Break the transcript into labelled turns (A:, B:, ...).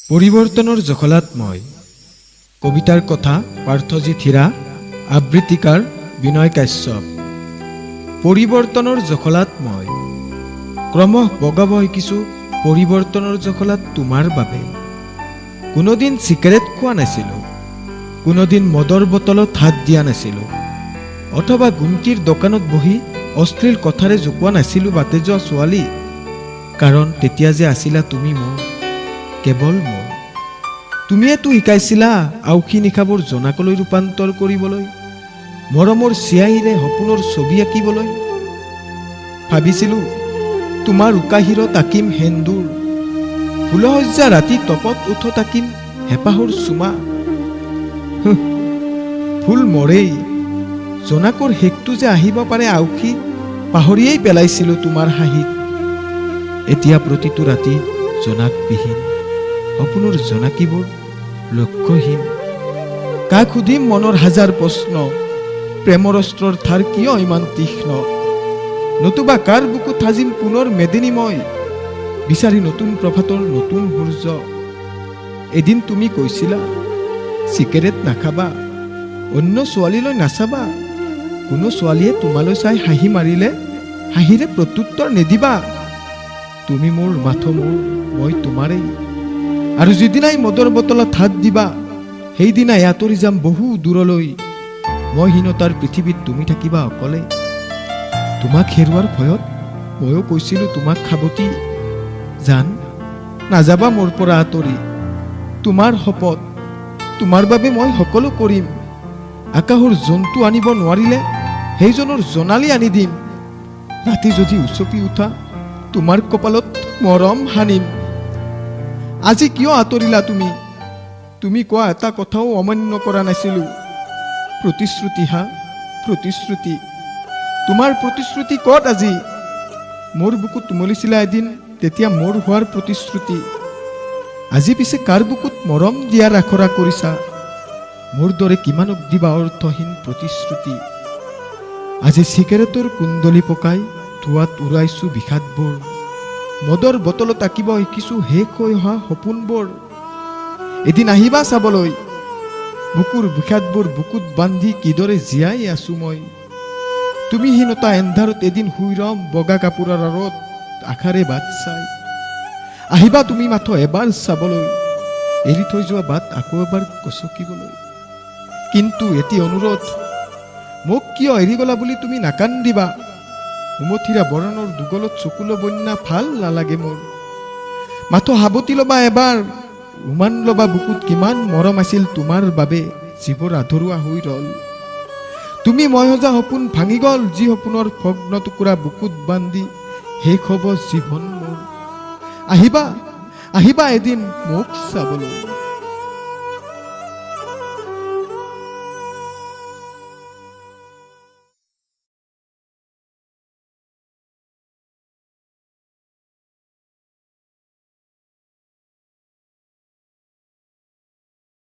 A: পৰিৱৰ্তনৰ জখলাত মই কবিতাৰ কথা পাৰ্থজিৎ হীৰা আবৃত্তিকাৰ বিনয় কাশ্যপ। পৰিৱৰ্তনৰ জখলাত মই ক্ৰমশ বগাব শিকিছোঁ পৰিৱৰ্তনৰ জখলাত তোমাৰ বাবে। কোনোদিন চিগাৰেট খোৱা নাছিলোঁ, কোনোদিন মদৰ বটলত হাত দিয়া নাছিলোঁ, অথবা গুমটিৰ দোকানত বহি অশ্লীল কথাৰে জোকোৱা নাছিলোঁ বাটে যোৱা ছোৱালী। কাৰণ তেতিয়া যে আছিলা তুমি মোৰ, কেৱল মোৰ। তুমিয়েতো শিকাইছিলা আউসী নিশাবোৰ জোনাকলৈ ৰূপান্তৰ কৰিবলৈ, মৰমৰ চিয়াহীৰে সপোনৰ ছবি আঁকিবলৈ। ভাবিছিলোঁ তোমাৰ উকাহীৰত আঁকিম সেন্দুৰ, ফুলসজ্জা ৰাতি তপত উঠত আঁকিম হেঁপাহৰ চুমা। ফুল মৰেই, জোনাকৰ শেষটো যে আহিব পাৰে আউসী পাহৰিয়েই পেলাইছিলোঁ তোমাৰ হাঁহিত। এতিয়া প্ৰতিটো ৰাতি জোনাকবিহীন, সপোনৰ জোনাকীবোৰ লক্ষ্যহীন। কাক সুধিম মনৰ হাজাৰ প্ৰশ্ন, প্ৰেমৰ অস্ত্ৰৰ ধাৰ কিয় ইমান তীক্ষ্ণ? নতুবা কাৰ বুকুত সাজিম পুনৰ মেদিনী মই, বিচাৰি নতুন প্ৰভাতৰ নতুন সূৰ্য। এদিন তুমি কৈছিলা চিগাৰেট নাখাবা, অন্য ছোৱালীলৈ নাচাবা, কোনো ছোৱালীয়ে তোমালৈ চাই হাঁহি মাৰিলে হাঁহিৰে প্ৰত্যুত্তৰ নিদিবা। তুমি মোৰ মাথো মোৰ, মই তোমাৰেই। আৰু যিদিনাই মদৰ বটলত হাত দিবা, সেইদিনাই আঁতৰি যাম বহু দূৰলৈ। মই হীনতাৰ পৃথিৱীত তুমি থাকিবা অকলে। তোমাক হেৰুৱাৰ ভয়ত ময়ো কৈছিলোঁ তোমাক সাৱটি, জান নাযাবা মোৰ পৰা আঁতৰি। তোমাৰ শপত, তোমাৰ বাবে মই সকলো কৰিম। আকাশৰ জন্তু আনিব নোৱাৰিলে সেইজনৰ জোনালী আনি দিম। ৰাতি যদি উচপি উঠা তোমাৰ কপালত মৰম সানিম। আজি কিয় আঁতৰিলা তুমি? তুমি কোৱা এটা কথাও অমান্য কৰা নাছিলোঁ। প্ৰতিশ্ৰুতি হা প্ৰতিশ্ৰুতি, তোমাৰ প্ৰতিশ্ৰুতি ক'ত আজি? মোৰ বুকুত উমলিছিলা এদিন, তেতিয়া মোৰ হোৱাৰ প্ৰতিশ্ৰুতি। আজি পিছে কাৰ বুকুত মৰম দিয়াৰ আখৰা কৰিছা? মোৰ দৰে কিমানক দিবা অৰ্থহীন প্ৰতিশ্ৰুতি? আজি চিগাৰেটৰ কুণ্ডলী পকাই ধোঁৱাত উৰাইছোঁ বিষাদবোৰ, মদৰ বটলত আঁকিব শিকিছোঁ শেষ হৈ অহা সপোনবোৰ। এদিন আহিবা চাবলৈ বুকুৰ বিষাদবোৰ বুকুত বান্ধি কিদৰে জীয়াই আছো মই। তুমি হীনতা এন্ধাৰত এদিন শুই ৰম বগা কাপোৰৰ আঁৰত আশাৰে বাট চাই। আহিবা তুমি মাথো এবাৰ চাবলৈ, এৰি থৈ যোৱা বাট আকৌ এবাৰ গচকিবলৈ। কিন্তু এটি অনুৰোধ, মোক কিয় এৰি গলা বুলি তুমি নাকান্দিবা। উমথিৰা বৰণৰ দুগলত চকুলো বন্যা ভাল নালাগে মোৰ। মাথো সাৱটি ল'বা এবাৰ, উমান ল'বা বুকুত কিমান মৰম আছিল তোমাৰ বাবে যিবোৰ আধৰুৱা হৈ ৰল। তুমি মই সজা সপোন ভাঙি গল, যি সপোনৰ ভগ্ন টুকুৰা বুকুত বান্ধি শেষ হ'ব জীৱন মোৰ। আহিবা আহিবা এদিন মোক চাবলৈ।